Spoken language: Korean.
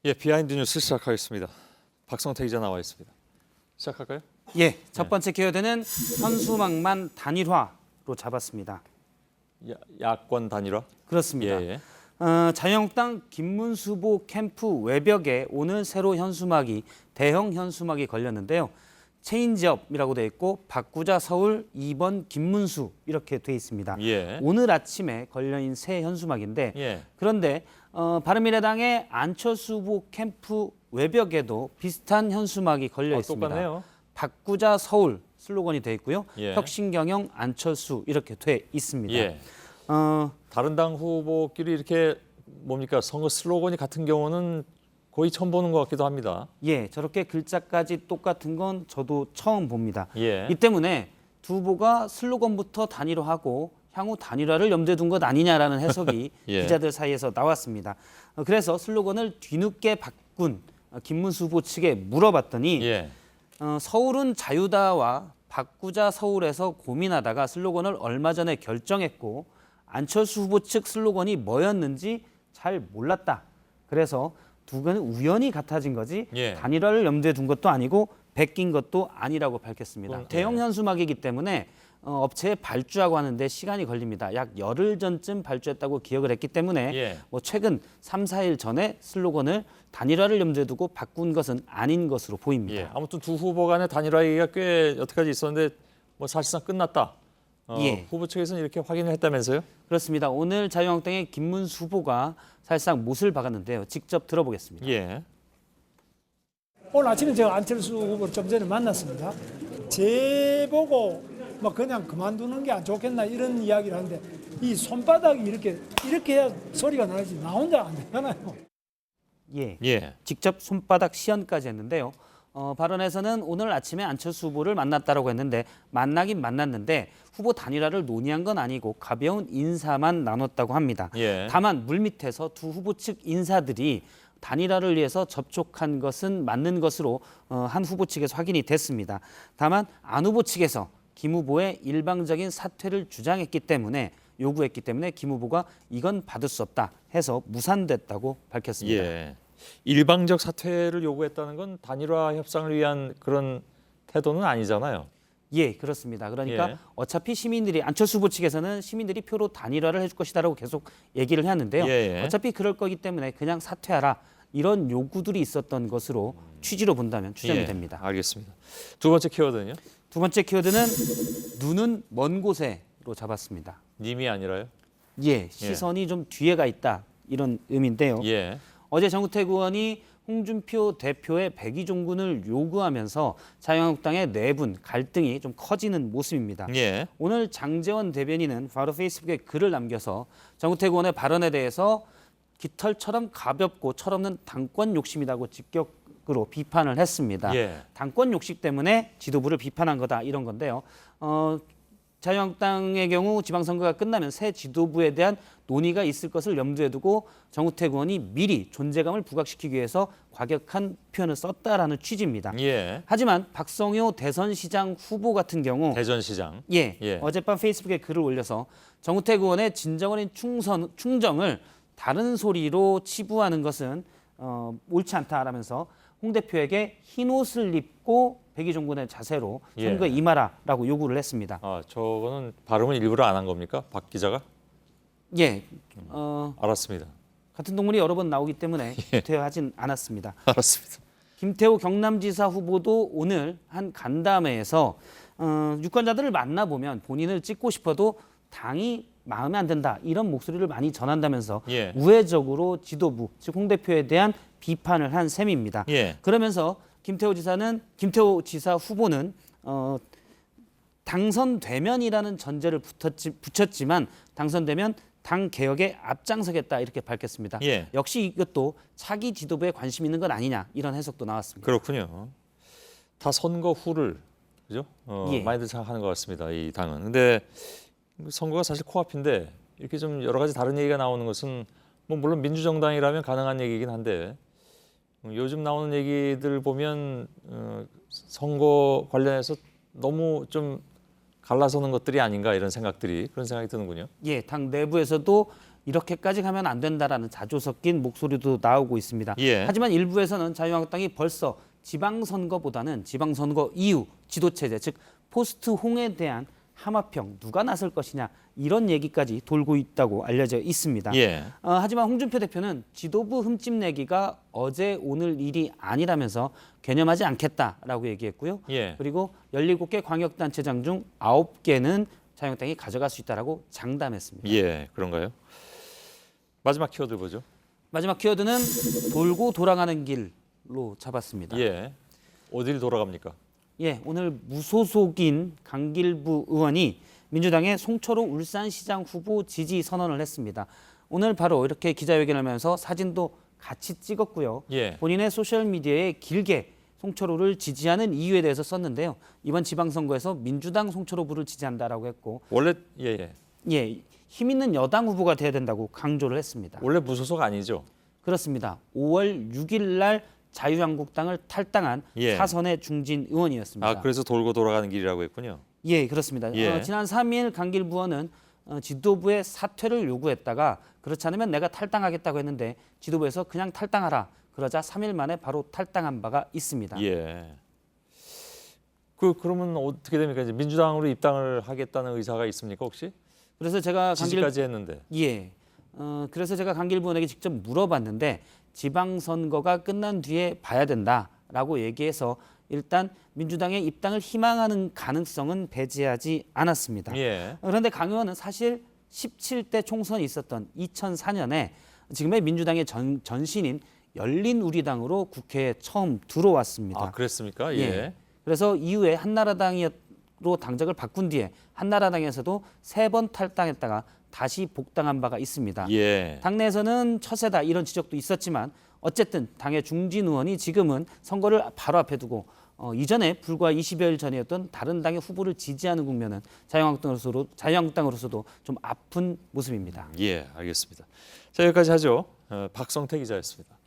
예, 비하인드 뉴스 시작하겠습니다. 박성태 기자 나와 있습니다. 시작할까요? 예, 첫 번째 키워드는 현수막만 단일화로 잡았습니다. 야권 단일화? 그렇습니다. 예. 자유한국당 김문수 후보 캠프 외벽에 오늘 새로 현수막이 대형 현수막이 걸렸는데요. 체인지업이라고 돼 있고 바꾸자 서울 2번 김문수 이렇게 돼 있습니다. 예. 오늘 아침에 걸려있는 새 현수막인데 예. 그런데 바른미래당의 안철수 후보 캠프 외벽에도 비슷한 현수막이 걸려 있습니다. 똑같네요. 바꾸자 서울 슬로건이 돼 있고요. 예. 혁신경영 안철수 이렇게 돼 있습니다. 예. 어, 다른 당 후보끼리 이렇게 뭡니까 선거 슬로건이 같은 경우는 거의 처음 보는 것 같기도 합니다. 예, 저렇게 글자까지 똑같은 건 저도 처음 봅니다. 예. 이 때문에 두 후보가 슬로건부터 단일화하고 향후 단일화를 염두에 둔 것 아니냐라는 해석이 예. 기자들 사이에서 나왔습니다. 그래서 슬로건을 뒤늦게 바꾼 김문수 후보 측에 물어봤더니 예. 서울은 자유다와 바꾸자 서울에서 고민하다가 슬로건을 얼마 전에 결정했고 안철수 후보 측 슬로건이 뭐였는지 잘 몰랐다. 그래서 두 개는 우연히 같아진 거지 예. 단일화를 염두에 둔 것도 아니고 베낀 것도 아니라고 밝혔습니다. 예. 대형 현수막이기 때문에 업체에 발주하고 하는데 시간이 걸립니다. 약 열흘 전쯤 발주했다고 기억을 했기 때문에 예. 최근 3, 4일 전에 슬로건을 단일화를 염두에 두고 바꾼 것은 아닌 것으로 보입니다. 예. 아무튼 두 후보 간의 단일화 얘기가 꽤 여태까지 있었는데 사실상 끝났다. 예. 후보 측에서는 이렇게 확인을 했다면서요? 그렇습니다. 오늘 자유한국당의 김문수 후보가 사실상 못을 박았는데요. 직접 들어보겠습니다. 예. 오늘 아침에 제가 안철수 후보를 좀 전에 만났습니다. 제 보고 그냥 그만두는 게 안 좋겠나 이런 이야기를 하는데 이 손바닥이 이렇게 해야 소리가 나지 나 혼자 안 되잖아요. 예. 예. 직접 손바닥 시연까지 했는데요. 발언에서는 오늘 아침에 안철수 후보를 만났다라고 했는데 만나긴 만났는데 후보 단일화를 논의한 건 아니고 가벼운 인사만 나눴다고 합니다. 예. 다만 물밑에서 두 후보 측 인사들이 단일화를 위해서 접촉한 것은 맞는 것으로 한 후보 측에서 확인이 됐습니다. 다만 안 후보 측에서 김 후보의 일방적인 사퇴를 요구했기 때문에 김 후보가 이건 받을 수 없다 해서 무산됐다고 밝혔습니다. 예. 일방적 사퇴를 요구했다는 건 단일화 협상을 위한 그런 태도는 아니잖아요. 예, 그렇습니다. 그러니까 예. 어차피 안철수 후보 측에서는 시민들이 표로 단일화를 해줄 것이다라고 계속 얘기를 해왔는데요. 예. 어차피 그럴 거기 때문에 그냥 사퇴하라 이런 요구들이 있었던 것으로 취지로 본다면 추정이 예. 됩니다. 알겠습니다. 두 번째 키워드는요? 두 번째 키워드는 눈은 먼 곳에로 잡았습니다. 님이 아니라요? 예, 시선이 좀 뒤에 가 있다 이런 의미인데요. 예. 어제 정우택 의원이 홍준표 대표의 백의종군을 요구하면서 자유한국당의 내분, 갈등이 좀 커지는 모습입니다. 예. 오늘 장제원 대변인은 바로 페이스북에 글을 남겨서 정우택 의원의 발언에 대해서 깃털처럼 가볍고 철없는 당권 욕심이라고 직격으로 비판을 했습니다. 예. 당권 욕심 때문에 지도부를 비판한 거다 이런 건데요. 자유한국당의 경우 지방선거가 끝나면 새 지도부에 대한 논의가 있을 것을 염두에 두고 정우택 의원이 미리 존재감을 부각시키기 위해서 과격한 표현을 썼다라는 취지입니다. 예. 하지만 박성효 대선시장 후보 같은 경우 대전시장. 예. 어젯밤 페이스북에 글을 올려서 정우택 의원의 진정어린 충정을 다른 소리로 치부하는 것은 옳지 않다라면서 홍 대표에게 흰 옷을 입고 백의종군의 자세로 예. 선거에 임하라라고 요구를 했습니다. 저거는 발음은 일부러 안 한 겁니까? 박 기자가? 예, 알았습니다. 같은 동물이 여러 번 나오기 때문에 구태하진 않았습니다. 알았습니다. 김태호 경남지사 후보도 오늘 한 간담회에서 유권자들을 만나보면 본인을 찍고 싶어도 당이 마음에 안 든다 이런 목소리를 많이 전한다면서 예. 우회적으로 지도부 즉 홍 대표에 대한 비판을 한 셈입니다. 예. 그러면서 김태호 지사 후보는 당선되면이라는 전제를 붙였지만 당선되면 당 개혁에 앞장서겠다 이렇게 밝혔습니다. 예. 역시 이것도 차기 지도부에 관심 있는 건 아니냐 이런 해석도 나왔습니다. 그렇군요. 다 선거 후를 그죠? 예. 많이들 생각하는 것 같습니다. 이 당은. 근데 선거가 사실 코앞인데 이렇게 좀 여러 가지 다른 얘기가 나오는 것은 물론 민주정당이라면 가능한 얘기이긴 한데 요즘 나오는 얘기들 보면 선거 관련해서 너무 좀 갈라서는 것들이 아닌가 이런 생각이 드는군요. 예, 당 내부에서도 이렇게까지 가면 안 된다라는 자조 섞인 목소리도 나오고 있습니다. 예. 하지만 일부에서는 자유한국당이 벌써 지방선거보다는 지방선거 이후 지도체제, 즉 포스트 홍에 대한 하마평 누가 나설 것이냐 이런 얘기까지 돌고 있다고 알려져 있습니다. 예. 하지만 홍준표 대표는 지도부 흠집내기가 어제 오늘 일이 아니라면서 개념하지 않겠다라고 얘기했고요. 예. 그리고 17개 광역단체장 중 9개는 자유한국당이 가져갈 수 있다라고 장담했습니다. 예, 그런가요? 마지막 키워드 보죠. 마지막 키워드는 돌고 돌아가는 길로 잡았습니다. 예. 어디를 돌아갑니까? 예, 오늘 무소속인 강길부 의원이 민주당의 송철호 울산시장 후보 지지 선언을 했습니다. 오늘 바로 이렇게 기자회견을 하면서 사진도 같이 찍었고요. 예. 본인의 소셜미디어에 길게 송철호를 지지하는 이유에 대해서 썼는데요. 이번 지방선거에서 민주당 송철호 후보를 지지한다라고 했고, 원래 예. 예, 힘 있는 여당 후보가 돼야 된다고 강조를 했습니다. 원래 무소속 아니죠? 그렇습니다. 5월 6일 날 자유한국당을 탈당한 예. 사선의 중진 의원이었습니다. 아, 그래서 돌고 돌아가는 길이라고 했군요. 예, 그렇습니다. 예. 지난 3일 강길부 의원은 지도부의 사퇴를 요구했다가 그렇지 않으면 내가 탈당하겠다고 했는데 지도부에서 그냥 탈당하라. 그러자 3일 만에 바로 탈당한 바가 있습니다. 예. 그러면 어떻게 됩니까? 이제 민주당으로 입당을 하겠다는 의사가 있습니까, 혹시? 그래서 제가 지지까지 했는데. 예. 그래서 제가 강길부 의원에게 직접 물어봤는데 지방선거가 끝난 뒤에 봐야 된다라고 얘기해서 일단 민주당의 입당을 희망하는 가능성은 배제하지 않았습니다. 예. 그런데 강 의원은 사실 17대 총선이 있었던 2004년에 지금의 민주당의 전신인 열린우리당으로 국회에 처음 들어왔습니다. 아, 그랬습니까? 예. 예. 그래서 이후에 한나라당으로 당적을 바꾼 뒤에 한나라당에서도 3번 탈당했다가 다시 복당한 바가 있습니다. 예. 당내에서는 처세다 이런 지적도 있었지만 어쨌든 당의 중진 의원이 지금은 선거를 바로 앞에 두고 이전에 불과 20여일 전이었던 다른 당의 후보를 지지하는 국면은 자유한국당으로서도 좀 아픈 모습입니다. 예, 알겠습니다. 자, 여기까지 하죠. 박성태 기자였습니다.